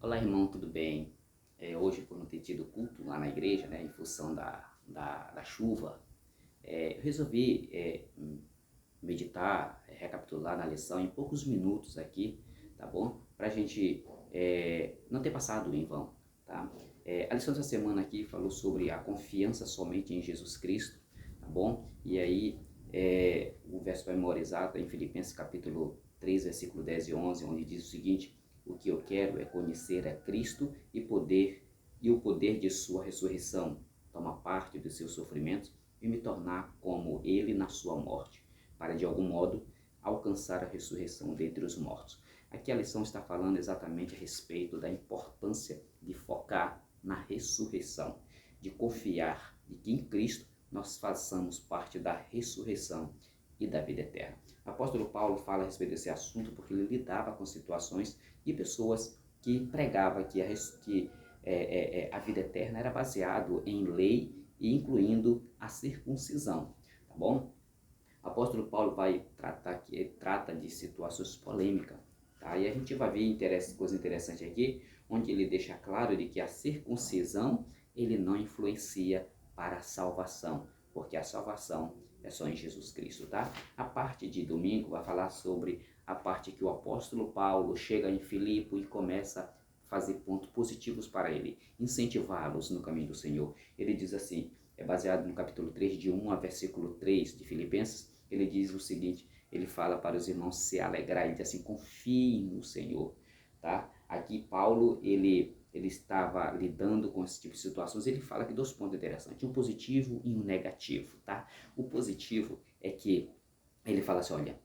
Olá, irmão, tudo bem? Hoje, por não ter tido culto lá na igreja, né, em função da chuva, eu resolvi meditar, recapitular na lição em poucos minutos aqui, tá bom? Para a gente não ter passado em vão, tá? A lição dessa semana aqui falou sobre a confiança somente em Jesus Cristo, tá bom? E aí, o verso memorizado é em Filipenses capítulo 3, versículo 10 e 11, onde diz o seguinte: o que eu quero é conhecer a Cristo e o poder de sua ressurreição, tomar parte dos seus sofrimentos e me tornar como ele na sua morte, para de algum modo alcançar a ressurreição dentre os mortos. Aqui a lição está falando exatamente a respeito da importância de focar na ressurreição, de confiar de que em Cristo nós façamos parte da ressurreição e da vida eterna. O apóstolo Paulo fala a respeito desse assunto porque ele lidava com situações de pessoas que pregavam que a vida eterna era baseado em lei e incluindo a circuncisão, tá bom? O apóstolo Paulo vai tratar que trata de situações polêmicas, tá? E a gente vai ver coisa interessante aqui, onde ele deixa claro de que a circuncisão ele não influencia para a salvação, porque a salvação é só em Jesus Cristo, tá? A parte de domingo vai falar sobre a parte que o apóstolo Paulo chega em Filipe e começa a fazer pontos positivos para ele, incentivá-los no caminho do Senhor. Ele diz assim, é baseado no capítulo 3, de 1 a versículo 3 de Filipenses, ele diz o seguinte, ele fala para os irmãos se alegrar, ele diz assim, confiem no Senhor, tá? Aqui Paulo, ele estava lidando com esse tipo de situações, ele fala aqui dois pontos interessantes, um positivo e um negativo, tá? O positivo é que ele fala assim, olha,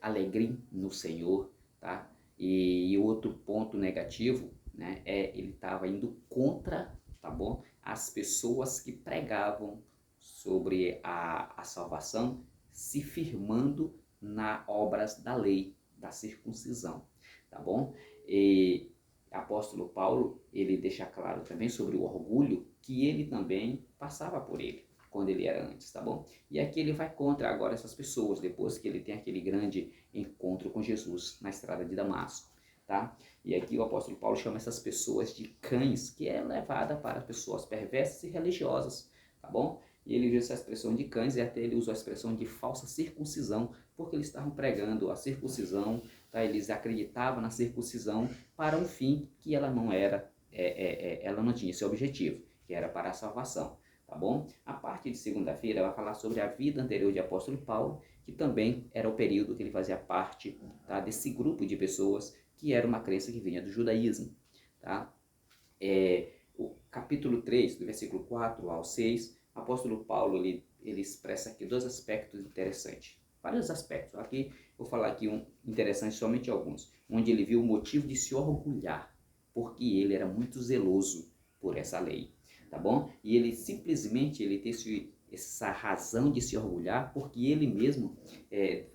alegre no Senhor, tá? E outro ponto negativo, né, ele estava indo contra, tá bom? As pessoas que pregavam sobre a salvação, se firmando nas obras da lei, da circuncisão, tá bom? E apóstolo Paulo, ele deixa claro também sobre o orgulho que ele também passava por ele quando ele era antes, tá bom? E aqui ele vai contra agora essas pessoas, depois que ele tem aquele grande encontro com Jesus na estrada de Damasco, tá? E aqui o apóstolo Paulo chama essas pessoas de cães, que é levada para pessoas perversas e religiosas, tá bom? E ele usa essa expressão de cães e até ele usou a expressão de falsa circuncisão, porque eles estavam pregando a circuncisão, tá? Eles acreditavam na circuncisão para um fim que ela não era, ela não tinha esse objetivo, que era para a salvação. Tá bom? A parte de segunda-feira vai falar sobre a vida anterior de apóstolo Paulo, que também era o período que ele fazia parte, tá, desse grupo de pessoas que era uma crença que vinha do judaísmo. Tá? O capítulo 3, do versículo 4 ao 6, o apóstolo Paulo ele expressa aqui dois aspectos interessantes. Vários aspectos. Aqui vou falar aqui um interessante, somente alguns. Onde ele viu o motivo de se orgulhar, porque ele era muito zeloso por essa lei, tá bom? E ele simplesmente ele teve essa razão de se orgulhar porque ele mesmo,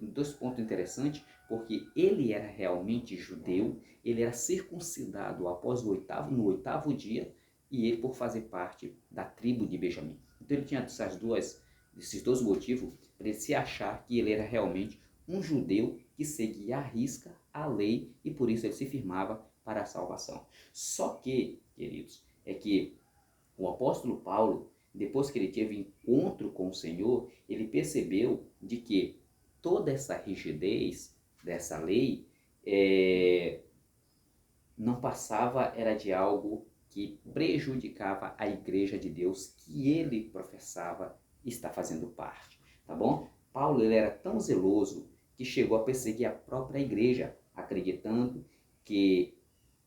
dois pontos interessantes, porque ele era realmente judeu, ele era circuncidado após no oitavo dia, e ele por fazer parte da tribo de Benjamim. Então ele tinha esses dois motivos para ele se achar que ele era realmente um judeu que seguia à risca a lei e por isso ele se firmava para a salvação. Só que, queridos, é que o apóstolo Paulo, depois que ele teve encontro com o Senhor, ele percebeu de que toda essa rigidez dessa lei não passava, era de algo que prejudicava a igreja de Deus que ele professava estar fazendo parte, tá bom? Paulo ele era tão zeloso que chegou a perseguir a própria igreja, acreditando que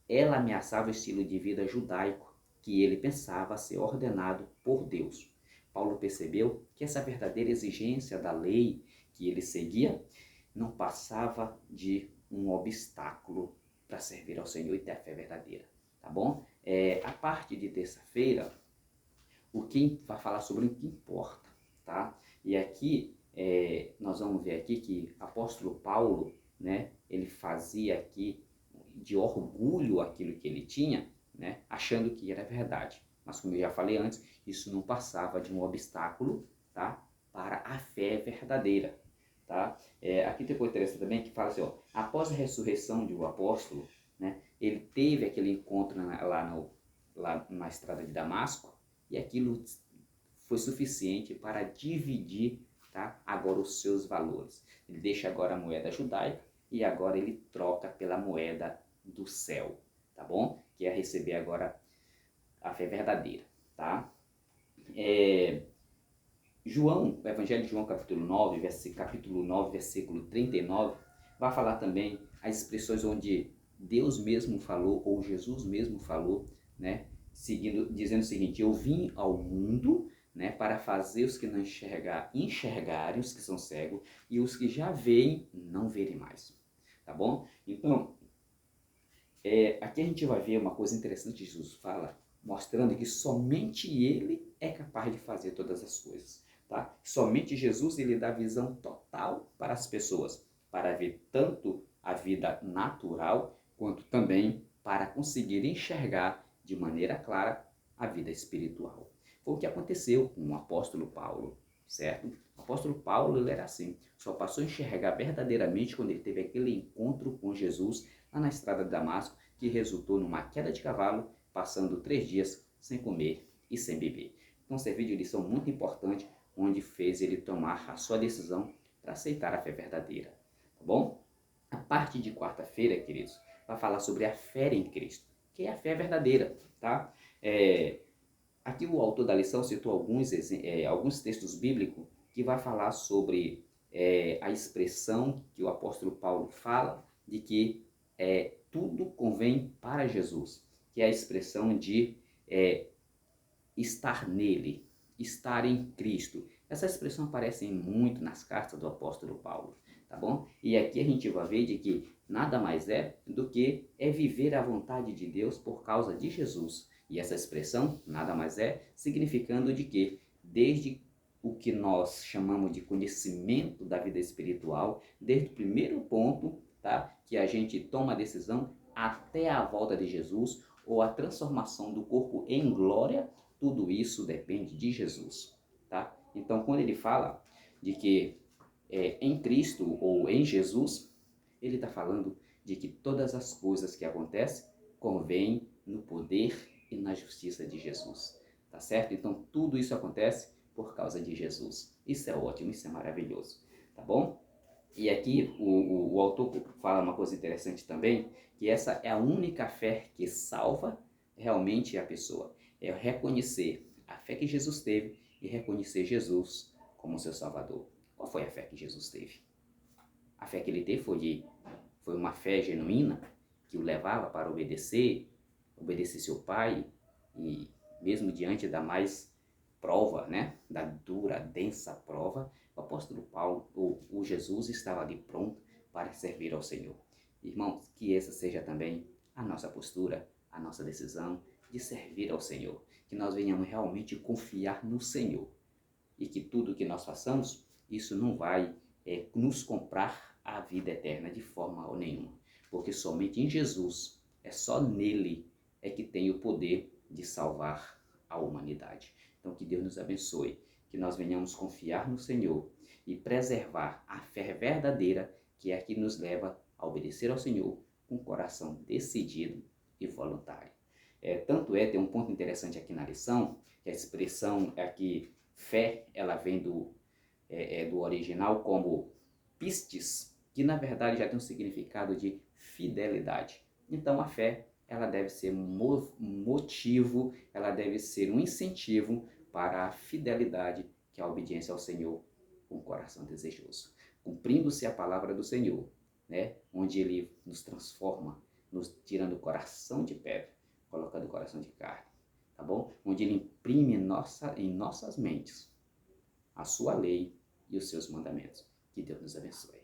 ela ameaçava o estilo de vida judaico que ele pensava ser ordenado por Deus. Paulo percebeu que essa verdadeira exigência da lei que ele seguia não passava de um obstáculo para servir ao Senhor e ter a fé verdadeira, tá bom? A parte de terça-feira, o que vai falar sobre o que importa, tá? E aqui nós vamos ver aqui que apóstolo Paulo, né, ele fazia aqui de orgulho aquilo que ele tinha, né, achando que era verdade. Mas como eu já falei antes, isso não passava de um obstáculo, tá, para a fé verdadeira. Tá? Aqui tem coisa interessante também que fala assim, ó, após a ressurreição de um apóstolo, né, ele teve aquele encontro lá na estrada de Damasco, e aquilo foi suficiente para dividir, tá, agora os seus valores. Ele deixa agora a moeda judaica e agora ele troca pela moeda do céu, tá bom? Que é receber agora a fé verdadeira, tá? João, o Evangelho de João, capítulo 9, versículo 39, vai falar também as expressões onde Deus mesmo falou, ou Jesus mesmo falou, né? Dizendo o seguinte: eu vim ao mundo, né, para fazer os que não enxergarem, os que são cegos, e os que já veem, não verem mais. Tá bom? Então, aqui a gente vai ver uma coisa interessante que Jesus fala, mostrando que somente Ele é capaz de fazer todas as coisas. Tá? Somente Jesus, ele dá visão total para as pessoas, para ver tanto a vida natural, quanto também para conseguir enxergar de maneira clara a vida espiritual. Foi o que aconteceu com o apóstolo Paulo, certo? O apóstolo Paulo, ele era assim, só passou a enxergar verdadeiramente quando ele teve aquele encontro com Jesus lá na estrada de Damasco, que resultou numa queda de cavalo, passando 3 dias sem comer e sem beber. Então serviu de lição muito importante, onde fez ele tomar a sua decisão para aceitar a fé verdadeira, tá bom? A parte de quarta-feira, queridos, vai falar sobre a fé em Cristo, que é a fé verdadeira, tá? Aqui o autor da lição citou alguns textos bíblicos que vai falar sobre a expressão que o apóstolo Paulo fala de que tudo convém para Jesus, que é a expressão de estar nele, estar em Cristo. Essa expressão aparece muito nas cartas do apóstolo Paulo, tá bom? E aqui a gente vai ver de que nada mais é do que viver a vontade de Deus por causa de Jesus. E essa expressão nada mais é significando de que desde o que nós chamamos de conhecimento da vida espiritual, desde o primeiro ponto, tá, que a gente toma a decisão até a volta de Jesus ou a transformação do corpo em glória, tudo isso depende de Jesus, tá? Então, quando ele fala de que em Cristo ou em Jesus, ele está falando de que todas as coisas que acontecem convêm no poder e na justiça de Jesus, tá certo? Então, tudo isso acontece por causa de Jesus. Isso é ótimo, isso é maravilhoso, tá bom? E aqui o autor fala uma coisa interessante também, que essa é a única fé que salva realmente a pessoa. É reconhecer a fé que Jesus teve e reconhecer Jesus como seu Salvador. Qual foi a fé que Jesus teve? A fé que ele teve foi uma fé genuína que o levava para obedecer seu pai, e mesmo diante da mais prova, né, da dura, densa prova, o apóstolo Paulo, o Jesus estava ali pronto para servir ao Senhor. Irmãos, que essa seja também a nossa postura, a nossa decisão de servir ao Senhor, que nós venhamos realmente confiar no Senhor e que tudo que nós façamos, isso não vai nos comprar a vida eterna de forma nenhuma, porque somente em Jesus, só nele é que tem o poder de salvar a humanidade. Então que Deus nos abençoe, que nós venhamos confiar no Senhor e preservar a fé verdadeira, que é a que nos leva a obedecer ao Senhor com um coração decidido e voluntário. Tem um ponto interessante aqui na lição, que a expressão aqui, fé, ela vem do original como pistis, que na verdade já tem um significado de fidelidade. Então a fé, ela deve ser motivo, ela deve ser um incentivo para a fidelidade, que é a obediência ao Senhor com o coração desejoso. Cumprindo-se a palavra do Senhor, né? Onde Ele nos transforma, nos tirando o coração de pedra, colocando o coração de carne, tá bom? Onde Ele imprime em nossas mentes a sua lei e os seus mandamentos. Que Deus nos abençoe.